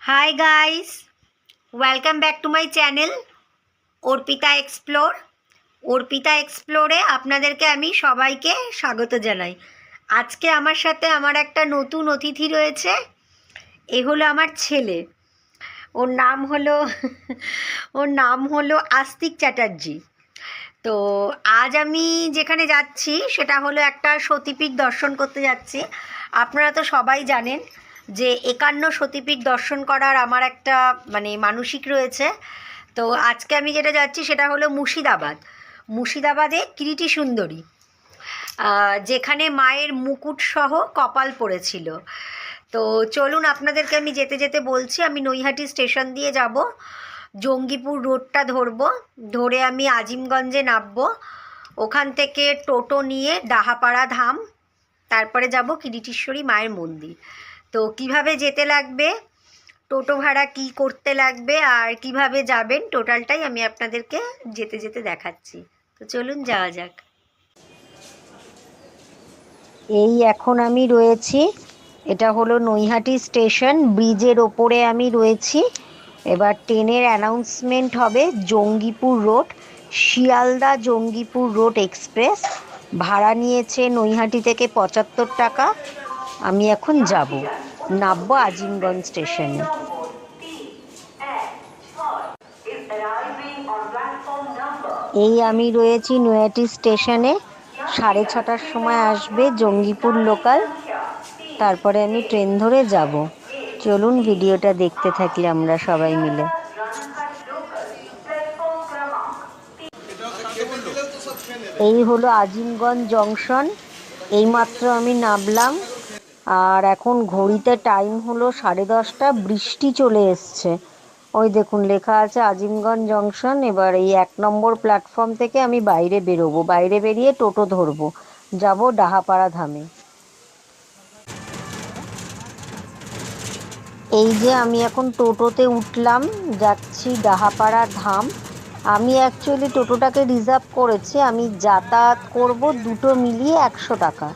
Hi guys, welcome back to my channel Arpita explore. Arpita এক্সপ্লোরে আপনাদেরকে আমি সবাইকে স্বাগত জানাই। আজকে আমার সাথে আমার একটা নতুন অতিথি রয়েছে। এ হলো আমার ছেলে। ওর নাম হলো ওর নাম হলো আস্তিক চ্যাটার্জি। তো আজ আমি যেখানে যাচ্ছি সেটা হলো একটা সতীপীঠ দর্শন করতে যাচ্ছি। আপনারা তো সবাই জানেন যে 51 সতীপীঠ দর্শন করার আমার একটা মানসিক রয়েছে। তো আজকে আমি যেটা যাচ্ছি সেটা হলো মুর্শিদাবাদে কিরিটি সুন্দরী, যেখানে মায়ের মুকুট সহ কপাল পড়েছিল। তো চলুন আপনাদেরকে আমি যেতে যেতে বলছি। আমি নৈহাটি স্টেশন দিয়ে যাব, জঙ্গিপুর রোডটা ধরবো, ধরে আমি আজিমগঞ্জে নামবো, ওখান থেকে টোটো নিয়ে ডাহাপাড়া ধাম, তারপরে যাব কিরিটেশ্বরী মায়ের মন্দির। তো কিভাবে যেতে লাগবে, টোটো ভাড়া কী করতে লাগবে আর কিভাবে যাবেন, টোটালটাই আমি আপনাদেরকে যেতে যেতে দেখাচ্ছি। তো চলুন যাওয়া যাক। এই এখন আমি রয়েছি, এটা হলো নৈহাটি স্টেশন, ব্রিজের ওপরে আমি রয়েছি। এবার ট্রেনের অ্যানাউন্সমেন্ট হবে। Jangipur road, Sealdah Jangipur road express, ভাড়া নিয়েছে নৈহাটি থেকে 75 টাকা। আমি এখন যাব, নামবো আজিমগঞ্জ স্টেশনে। এই আমি রয়েছি নৈহাটি স্টেশনে, 6:30টার সময় আসবে জঙ্গিপুর লোকাল, তারপরে আমি ট্রেন ধরে যাব। চলুন ভিডিওটা দেখতে থাকি আমরা সবাই মিলে। এই হলো আজিমগঞ্জ জংশন, এইমাত্র আমি নামলাম। আর এখন ঘড়িতে টাইম হলো 10:30। বৃষ্টি চলে এসছে, ওই দেখুন লেখা আছে আজিমগঞ্জ জংশন। এবার এই 1 নম্বর প্ল্যাটফর্ম থেকে আমি বাইরে বেরোবো, বাইরে বেরিয়ে টোটো ধরবো, যাব ডাহাপাড়া ধামে। এই যে আমি এখন টোটোতে উঠলাম, যাচ্ছি ডাহাপাড়া ধাম। আমি অ্যাকচুয়ালি টোটোটাকে রিজার্ভ করেছি, আমি যাতায়াত করব দুটো মিলিয়ে 100 টাকা।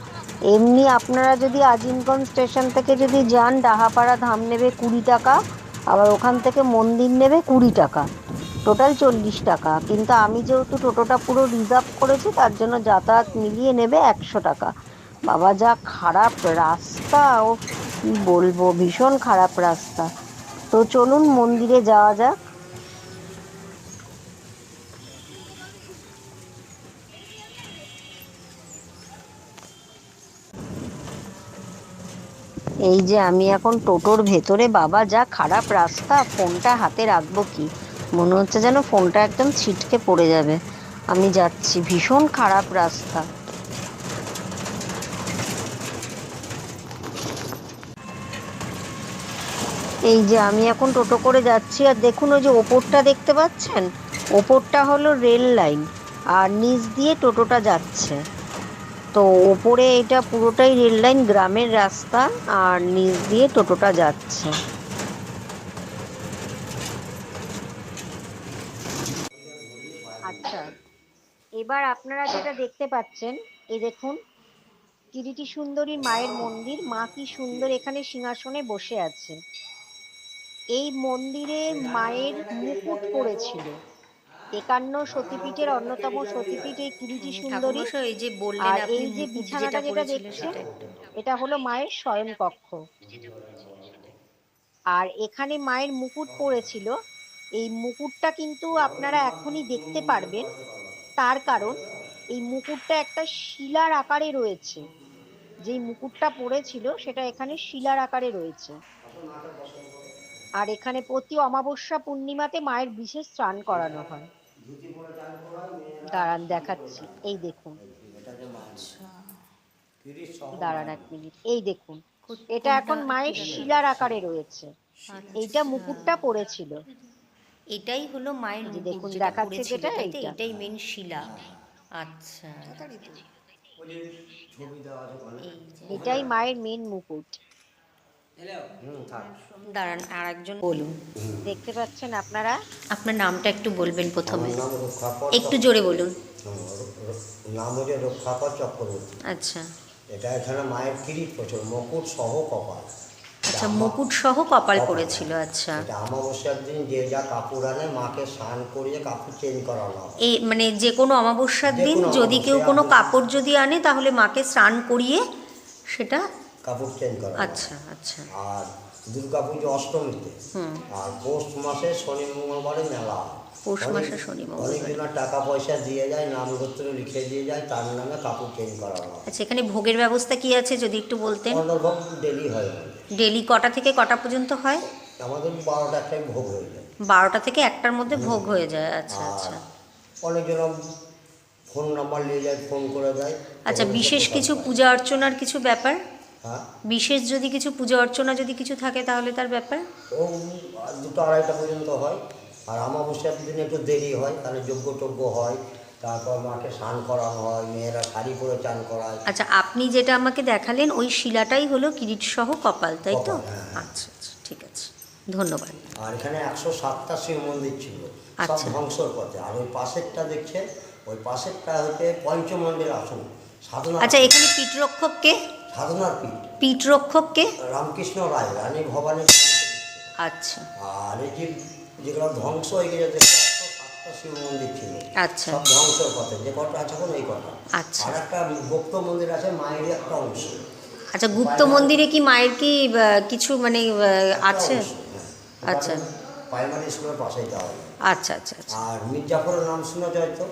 এমনি আপনারা যদি আজিমগঞ্জ স্টেশন থেকে যদি যান, ডাহাপাড়া ধাম নেবে 20 টাকা, আবার ওখান থেকে মন্দির নেবে 20 টাকা, টোটাল 40 টাকা। কিন্তু আমি যেহেতু টোটোটা পুরো রিজার্ভ করেছি, তার জন্য যাতায়াত মিলিয়ে নেবে 100 টাকা। বাবা যা খারাপ রাস্তা, ও কি বলবো, ভীষণ খারাপ রাস্তা। তো চলুন মন্দিরে যাওয়া যাক। এই যে আমি এখন টোটোর ভেতরে, বাবা যা খারাপ রাস্তা, ফোনটা হাতে রাখবো কি, মনে হচ্ছে যেন ফোনটা একদম ছিটকে পড়ে যাবে। আমি যাচ্ছি, ভীষণ খারাপ রাস্তা। এই যে আমি এখন টোটো করে যাচ্ছি, আর দেখুন ওই যে ওপরটা দেখতে পাচ্ছেন, ওপরটা হলো রেল লাইন, আর নিচ দিয়ে টোটোটা যাচ্ছে। তো ওপরে এটা পুরোটাই রেল লাইন, গ্রামের রাস্তা, আর নিচ দিয়ে টোটোটা যাচ্ছে। আচ্ছা, এবার আপনারা যেটা দেখতে পাচ্ছেন, এই দেখুন কিরিটি সুন্দরী মায়ের মন্দির। মা কি সুন্দর এখানে সিংহাসনে বসে আছে। এই মন্দিরে মায়ের মুকুট পড়েছিল। 51 সতীপীঠের অন্যতম সতীপীঠ এই কিরিটি সুন্দরী। ঠাকুরমশাই, এই যে বললেন আর আপনি এই যে মুকুট বিছানাটা যেটা যেটা পড়েছিল দেখছেন, সেটা একটু। এটা হলো মায়ের শয়ন কক্ষ। আর এখানে মায়ের মুকুট পড়েছিল। এই মুকুটটা কিন্তু আপনারা এখনই দেখতে পারবেন, তার কারণ এই মুকুটটা একটা শিলার আকারে রয়েছে। যেই মুকুটটা পড়েছিল সেটা এখানে শিলার আকারে রয়েছে। আর এখানে প্রতি অমাবস্যা পূর্ণিমাতে মায়ের বিশেষ স্নান করানো হয়। দাঁড়ান দেখাচ্ছি, এই দেখুন, দাঁড়ান 1 মিনিট, এই দেখুন, এটা কোনটা এখন মায়ের দেখা শিলার যাচ্ছে? আকারে রয়েছে। এইটা আচ্ছা, মুকুটটা পড়েছিল। এটাই হলো মায়ের এই যে মুকুট দেখুন যেটা দেখাচ্ছে, পড়েছিল, যেটা তাই তো? এইটা, এটাই মেন শিলা। আচ্ছা, এই যে এটাই মায়ের মেন মুকুট। দাঁড়ান, আর একজন বলুন। দেখতে পাচ্ছেন আপনারা। আপনার নামটা একটু বলবেন প্রথমে, আমার নাম রক্ষাকর একটু জোরে বলুন। নাম হচ্ছে রক্ষাকর চক্রবর্তী। আচ্ছা, এটা এখানে মায়ের কিরিট প্রচুর, মুকুট সহ কপাল। আচ্ছা, মুকুট সহ কপাল পড়েছিল। আচ্ছা, এটা অমাবস্যার দিন যে যা কাপড় আনে মাকে স্নান করিয়ে কাপড় চেঞ্জ করানো হয়। এই মানে যে কোনো অমাবস্যার যে দিন কোনো যদি কেউ অমাবস্যা, কোনো আপনি- কাপড় যদি আনে তাহলে মাকে স্নান করিয়ে সেটা। কাপড় চেঞ্জ করানো হয়। আচ্ছা আচ্ছা। আর দুর্গা পুজো অষ্টমীতে, আর পৌষ মাসে শনি মঙ্গলবারে মেলা হয়। পৌষ মাসে শনি মঙ্গলবারে। অনেকজনের টাকা পয়সা দিয়ে যায়, নাম গোত্র লিখে দিয়ে যায়, তার নামে কাপড় চেঞ্জ করানো হয়। আচ্ছা, এখানে ভোগের ব্যবস্থা কি আছে যদি একটু বলতেন? অন্নভোগ ডেলি হয় আমাদের। ডেলি কটা থেকে কটা পর্যন্ত হয়? আমাদের 12টা একটাই ভোগ হয়ে যায়। 12টা থেকে 1টার মধ্যে ভোগ হয়ে যায়। আচ্ছা আর আচ্ছা। অনেকজন ফোন নাম্বার নিয়ে যায়, ফোন করে দেয়। আচ্ছা, তখন বিশেষ এসে কিছু কোথায় পায়। পূজা অর্চনার কিছু ব্যাপার, হ্যাঁ, বিশেষ যদি কিছু পূজা অর্চনা যদি কিছু থাকে তাহলে তার ব্যাপার? ও 2টা 2:30টা পর্যন্ত হয়। আর অমাবস্যার দিনে একটু দেরি হয়, তাহলে যজ্ঞ টজ্ঞ হয়, তারপর মাকে স্নান করানো হয়, মেয়েরা শাড়ি পরে চান করায়। আচ্ছা, আপনি যেটা আমাকে দেখালেন ওই শিলাটাই হলো কিরিট সহ কপাল, তাই তো? কপাল, হ্যাঁ। আচ্ছা আচ্ছা, ঠিক আছে, ধন্যবাদ। আর এখানে 107টা শিব মন্দির ছিল, সব আচ্ছা। ধ্বংসর পথে। আর ওই পাশেরটা দেখছে, ওই পাশেরটা হচ্ছে পঞ্চমন্দির আসন, সাধনা। আচ্ছা, এখানে পিঠরক্ষক কে? সাধনার পীঠ। পিঠরক্ষক কে? রামকৃষ্ণ রায়, রানী ভবানী। আচ্ছা আর এই যে যেগুলো ধ্বংস হয়ে গেছে, 107টা শিব মন্দির ছিল, আচ্ছা সব ধ্বংসের পথে। যে কটা আছে এখন এই কটা। আচ্ছা। আর একটা গুপ্ত মন্দির আছে, মায়েরই একটা অংশ। আচ্ছা, গুপ্ত মন্দিরে কি মায়ের কি কিছু মানে আছে? আচ্ছা প্রাইমারি স্কুলের পাশেই যাওয়া হয়। আচ্ছা আচ্ছা আচ্ছা। আর মির্জাফরের নাম শোনা যায় তো?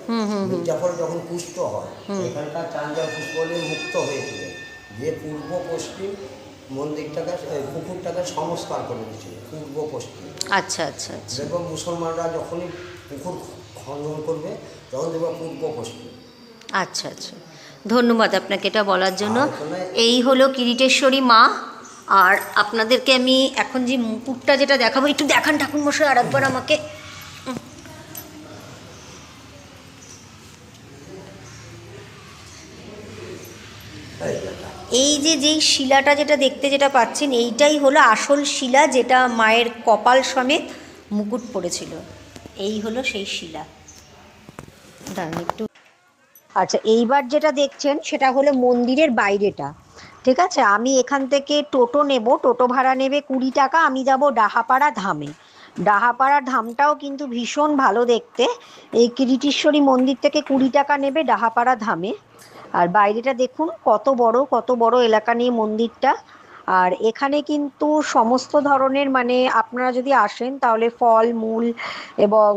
মির্জাফর যখন পুষ্ট হয়, এখানকার চাঞ্জা পুষ্প নিয়ে মুক্ত হয়েছিলেন, যে পূর্ব পশ্চিম মন্দিরটাকে, পুকুরটাকে সংস্কার করে দিয়েছিল, পূর্ব পশ্চিম। আচ্ছা আচ্ছা আচ্ছা। দেখবো মুসলমানরা যখনই পুকুর খনন করবে তখন দেখবো পূর্ব পশ্চিম। আচ্ছা আচ্ছা, ধন্যবাদ আপনাকে এটা বলার জন্য। আর এখানে- এই হলো কিরিটেশ্বরী মা। আর আপনাদেরকে আমি এখন যে মুকুটটা যেটা দেখাবো, একটু দেখান ঠাকুরমশাই আর একবার আমাকে। এই যেটা। এই যে যেই শিলাটা যেটা দেখতে যেটা পাচ্ছেন, এইটাই হলো আসল শিলা যেটা মায়ের কপাল সমেত মুকুট পড়েছিল। এই হলো সেই শিলা। দাঁড়ান একটু। আচ্ছা, এইবার যেটা দেখছেন সেটা হলো মন্দিরের বাইরেটা। ঠিক আছে, আমি এখান থেকে টোটো নেব, টোটো ভাড়া নেবে 20 টাকা। আমি যাব ডাহাপাড়া ধামে। ডাহাপাড়া ধামটাও কিন্তু ভীষণ ভালো দেখতে। এই কিরিটেশ্বরী মন্দির থেকে 20 টাকা নেবে ডাহাপাড়া ধামে। আর বাইরেটা দেখুন কত বড় এলাকা নিয়ে মন্দিরটা। আর এখানে কিন্তু সমস্ত ধরনের মানে আপনারা যদি আসেন তাহলে ফল মূল এবং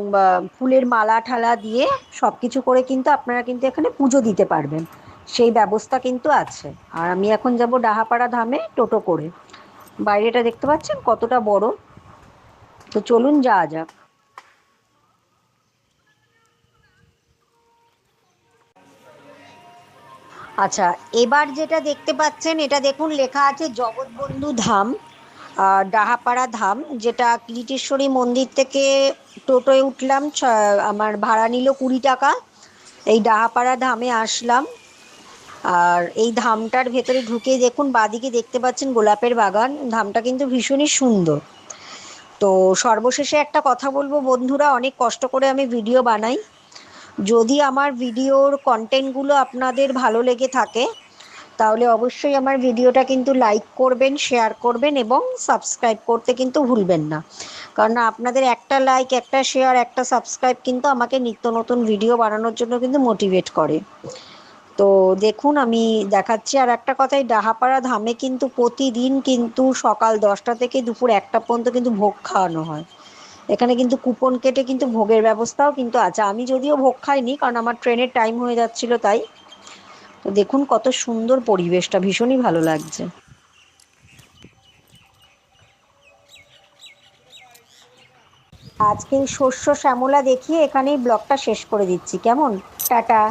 ফুলের মালা ঠালা দিয়ে সব কিছু করে কিন্তু আপনারা কিন্তু এখানে পুজো দিতে পারবেন, সেই ব্যবস্থা কিন্তু আছে। আর আমি এখন যাব ডাহাপাড়া ধামে টোটো করে। বাইরেটা দেখতে পাচ্ছেন কতটা বড়। তো চলুন যাওয়া যাক। আচ্ছা, এবার যেটা দেখতে পাচ্ছেন এটা দেখুন, লেখা আছে জগৎবন্ধু ধাম, ডাহাপাড়া ধাম, যেটা কিরিটেশ্বরী মন্দির থেকে টোটোয় উঠলাম, আমার ভাড়া নিল 20 টাকা। এই ডাহাপাড়া ধামে আসলাম। আর এই ধামটার ভেতরে ঢুকে দেখুন বাঁদিকে দেখতে পাচ্ছেন গোলাপের বাগান। ধামটা কিন্তু ভীষণই সুন্দর। তো সর্বশেষে একটা কথা বলবো বন্ধুরা, অনেক কষ্ট করে আমি ভিডিও বানাই। যদি আমার ভিডিওর কন্টেন্টগুলো আপনাদের ভালো লেগে থাকে তাহলে অবশ্যই আমার ভিডিওটা কিন্তু লাইক করবেন, শেয়ার করবেন এবং সাবস্ক্রাইব করতে কিন্তু ভুলবেন না। কারণ আপনাদের একটা লাইক, একটা শেয়ার, একটা সাবস্ক্রাইব কিন্তু আমাকে নিত্য নতুন ভিডিও বানানোর জন্য কিন্তু মোটিভেট করে। তো দেখুন আমি দেখাচ্ছি। আর একটা কথাই, ডাহাপাড়া ধামে কিন্তু প্রতিদিন কিন্তু সকাল 10টা থেকে দুপুর 1টা পর্যন্ত কিন্তু ভোগ খাওয়ানো হয়। এখানে কিন্তু কুপন কেটে কিন্তু ভোগের ব্যবস্থাও কিন্তু আছে। আমি যদিও ভোগ খাইনি কারণ আমার ট্রেনের টাইম হয়ে যাচ্ছিল তাই। তো দেখুন কত সুন্দর পরিবেশটা, ভীষণই ভালো লাগছে। আজকে শস্য শ্যামলা দেখিয়ে এখানেই ব্লগটা শেষ করে দিচ্ছি। কেমন? টাটা।